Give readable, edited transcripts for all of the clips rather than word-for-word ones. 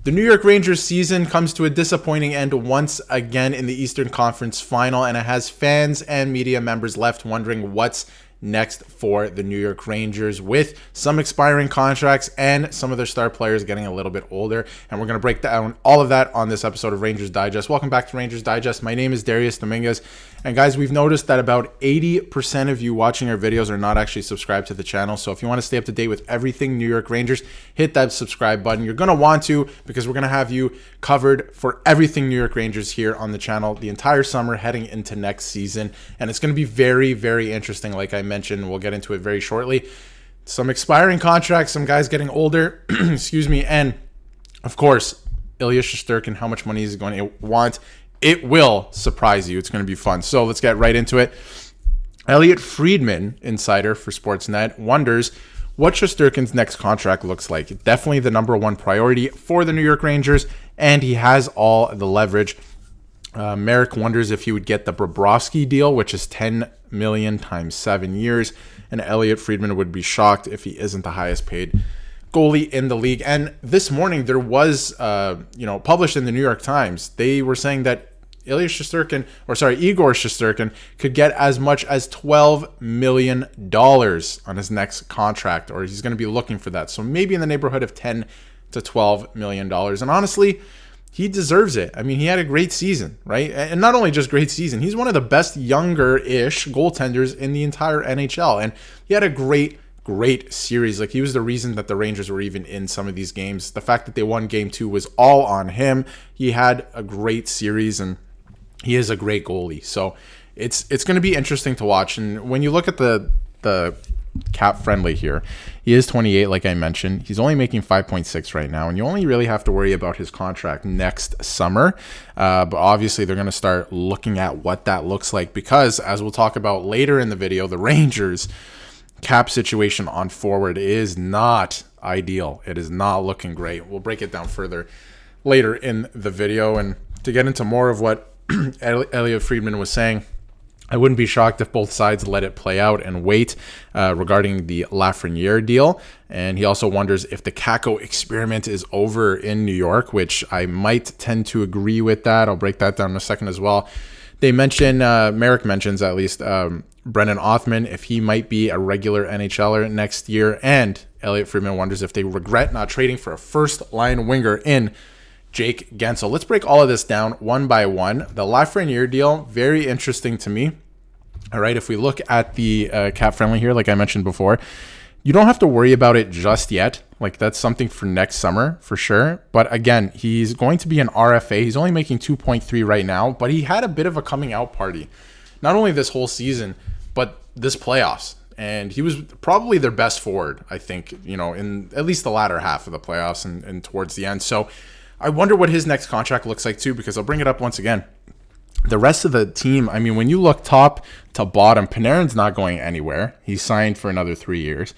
The New York Rangers season comes to a disappointing end once again in the Eastern Conference Final, and it has fans and media members left wondering what's next for the New York Rangers, with some expiring contracts and some of their star players getting a little bit older. And we're going to break down all of that on this episode of Rangers Digest. Welcome back to Rangers Digest. My name is Darius Domingues. And guys, we've noticed that about 80% of you watching our videos are not actually subscribed to the channel. So if you want to stay up to date with everything New York Rangers, hit that subscribe button. You're going to want to, because we're going to have you covered for everything New York Rangers here on the channel the entire summer heading into next season. And it's going to be very, very interesting. Like I mentioned, we'll get into it very shortly. Some expiring contracts, some guys getting older, excuse me. And of course, Igor Shesterkin, how much money is he going to want? It will surprise you. It's going to be fun. So let's get right into it. Elliotte Friedman, insider for Sportsnet, wonders what Shesterkin's next contract looks like. Definitely the number one priority for the New York Rangers, and he has all the leverage. Merrick wonders if he would get the Bobrovsky deal, which is $10 million times 7 years, and Elliotte Friedman would be shocked if he isn't the highest paid goalie in the league. And this morning there was, published in the New York Times, they were saying that Igor Shesterkin could get as much as $12 million on his next contract, or he's going to be looking for that. So maybe in the neighborhood of $10 to $12 million. And honestly, he deserves it. I mean, he had a great season, right? And not only just great season, he's one of the best younger-ish goaltenders in the entire NHL. And he had a great series. Like, he was the reason that the Rangers were even in some of these games. The fact that they won game 2 was all on him. He had a great series, and he is a great goalie. So it's going to be interesting to watch. And when you look at the cap friendly here, he is 28, like I mentioned. He's only making 5.6 right now, and you only really have to worry about his contract next summer. But obviously they're going to start looking at what that looks like, because as we'll talk about later in the video, the Rangers cap situation on forward is not ideal. It is not looking great. We'll break it down further later in the video. And to get into more of what Elliotte Friedman was saying, I wouldn't be shocked if both sides let it play out and wait regarding the Lafreniere deal. And he also wonders if the Kakko experiment is over in New York, which I might tend to agree with that. I'll break that down in a second as well. They mention, Merrick mentions at least, Brennan Othmann, if he might be a regular NHLer next year. And Elliotte Friedman wonders if they regret not trading for a first-line winger in Jake Guentzel. Let's break all of this down one by one. The Lafreniere deal, very interesting to me. All right, if we look at the cap friendly here, like I mentioned before, you don't have to worry about it just yet. Like, that's something for next summer for sure. But again, he's going to be an RFA. He's only making 2.3 right now, but he had a bit of a coming out party, not only this whole season, but this playoffs. And he was probably their best forward, I think, in at least the latter half of the playoffs and towards the end. So I wonder what his next contract looks like too, because I'll bring it up once again. The rest of the team, I mean, when you look top to bottom, Panarin's not going anywhere. He's signed for another 3 years.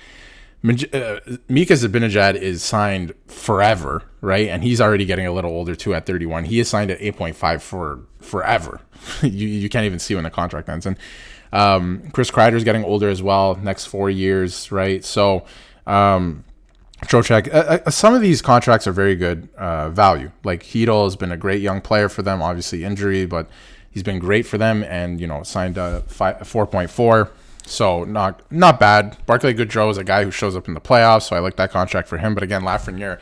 Mika Zibanejad is signed forever, right? And he's already getting a little older too at 31. He is signed at 8.5 for forever. you can't even see when the contract ends. And Chris Kreider's getting older as well, next 4 years, right? So Trocheck, some of these contracts are very good value. Like, Hedl has been a great young player for them, obviously injury, but he's been great for them, and signed a 4.4, so not bad. Barclay Goodrow is a guy who shows up in the playoffs, so I like that contract for him. But again, Lafreniere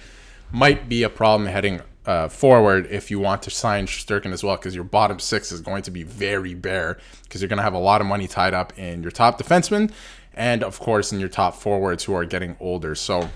might be a problem heading forward if you want to sign Shesterkin as well, because your bottom 6 is going to be very bare, because you're going to have a lot of money tied up in your top defensemen and, of course, in your top forwards who are getting older. So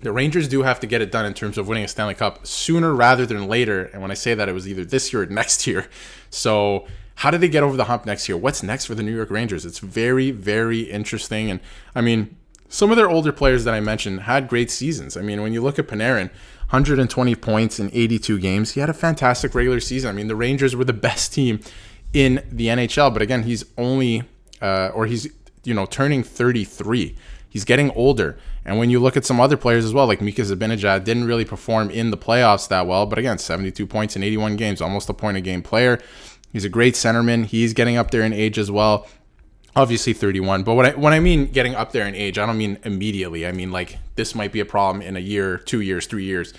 the Rangers do have to get it done in terms of winning a Stanley Cup sooner rather than later. And when I say that, it was either this year or next year. So how do they get over the hump next year? What's next for the New York Rangers? It's very, very interesting. And I mean, some of their older players that I mentioned had great seasons. I mean, when you look at Panarin, 120 points in 82 games. He had a fantastic regular season. I mean, the Rangers were the best team in the NHL. But again, he's only, turning 33. He's getting older. And when you look at some other players as well, like Mika Zibanejad, didn't really perform in the playoffs that well. But again, 72 points in 81 games, almost a point a game player. He's a great centerman. He's getting up there in age as well. Obviously 31. But when I mean getting up there in age, I don't mean immediately. I mean, like, this might be a problem in a year, 2 years, 3 years.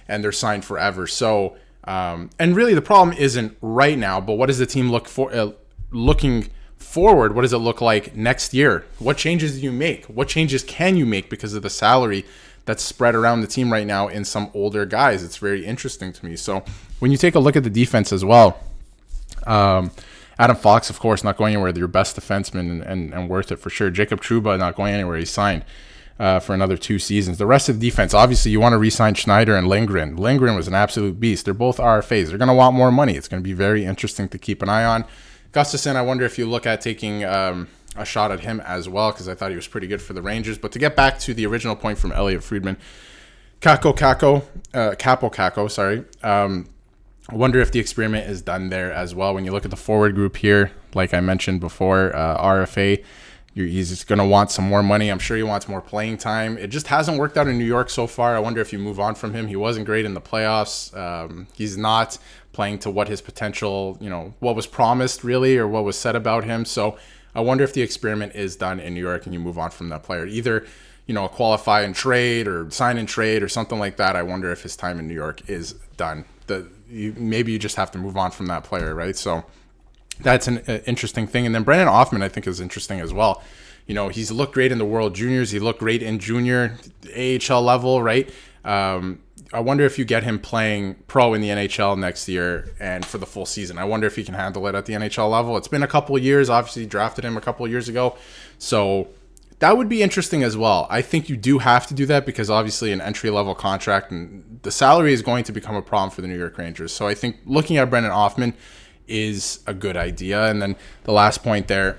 and they're signed forever. So, and really the problem isn't right now, but what does the team looking forward? What does it look like next year? What changes do you make? What changes can you make because of the salary that's spread around the team right now in some older guys? It's very interesting to me. So when you take a look at the defense as well, Adam Fox, of course, not going anywhere. They're your best defenseman and worth it for sure. Jacob Trouba not going anywhere. He signed for another 2 seasons. The rest of the defense, obviously, you want to re-sign Schneider and Lindgren. Lindgren was an absolute beast. They're both RFAs. They're going to want more money. It's going to be very interesting to keep an eye on. Gustafsson, I wonder if you look at taking a shot at him as well, because I thought he was pretty good for the Rangers. But to get back to the original point from Elliot Friedman, Capo Caco, sorry. I wonder if the experiment is done there as well. When you look at the forward group here, like I mentioned before, RFA, he's just going to want some more money. I'm sure he wants more playing time. It just hasn't worked out in New York so far. I wonder if you move on from him. He wasn't great in the playoffs. He's not playing to what his potential, what was promised really, or what was said about him. So I wonder if the experiment is done in New York and you move on from that player. Either, qualify and trade or sign and trade or something like that. I wonder if his time in New York is done. Maybe you just have to move on from that player, right? So that's an interesting thing. And then Brennan Hoffman, I think, is interesting as well. He's looked great in the World Juniors. He looked great in junior AHL level, right? I wonder if you get him playing pro in the NHL next year and for the full season. I wonder if he can handle it at the NHL level. It's been a couple of years. Obviously, drafted him a couple of years ago. So that would be interesting as well. I think you do have to do that because obviously an entry-level contract and the salary is going to become a problem for the New York Rangers. So I think looking at Brennan Hoffman is a good idea. And then the last point there,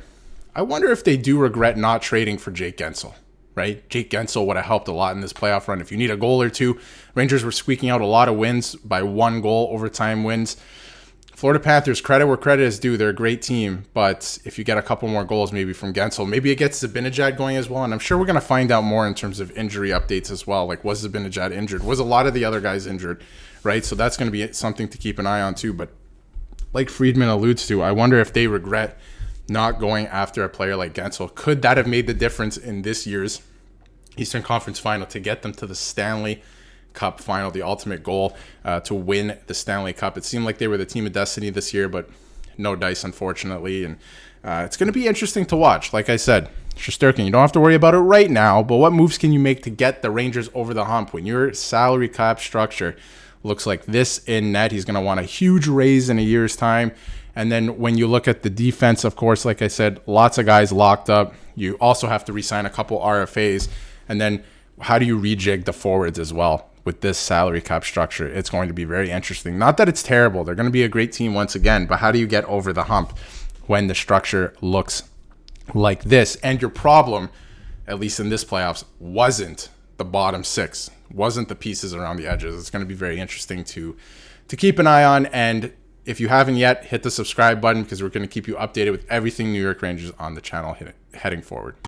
I wonder if they do regret not trading for Jake Gensel, right? Jake Gensel would have helped a lot in this playoff run. If you need a goal or two, Rangers were squeaking out a lot of wins by 1 goal, overtime wins. Florida Panthers, credit where credit is due. They're a great team, but if you get a couple more goals maybe from Gensel, maybe it gets Zibanejad going as well, and I'm sure we're going to find out more in terms of injury updates as well. Like, was Zibanejad injured? Was a lot of the other guys injured, right? So that's going to be something to keep an eye on too, but like Friedman alludes to, I wonder if they regret not going after a player like Gensel. Could that have made the difference in this year's Eastern Conference Final to get them to the Stanley Cup final, the ultimate goal to win the Stanley Cup? It seemed like they were the team of destiny this year, but no dice, unfortunately. And it's going to be interesting to watch. Like I said, Shesterkin, you don't have to worry about it right now, but what moves can you make to get the Rangers over the hump when your salary cap structure looks like this in net? He's going to want a huge raise in a year's time. And then when you look at the defense, of course, like I said, lots of guys locked up. You also have to re-sign a couple RFAs. And then how do you rejig the forwards as well? With this salary cap structure, it's going to be very interesting. Not that it's terrible. They're going to be a great team once again, but how do you get over the hump when the structure looks like this? And your problem, at least in this playoffs, wasn't the bottom 6, wasn't the pieces around the edges. It's going to be very interesting to keep an eye on. And if you haven't yet, hit the subscribe button because we're going to keep you updated with everything New York Rangers on the channel heading forward.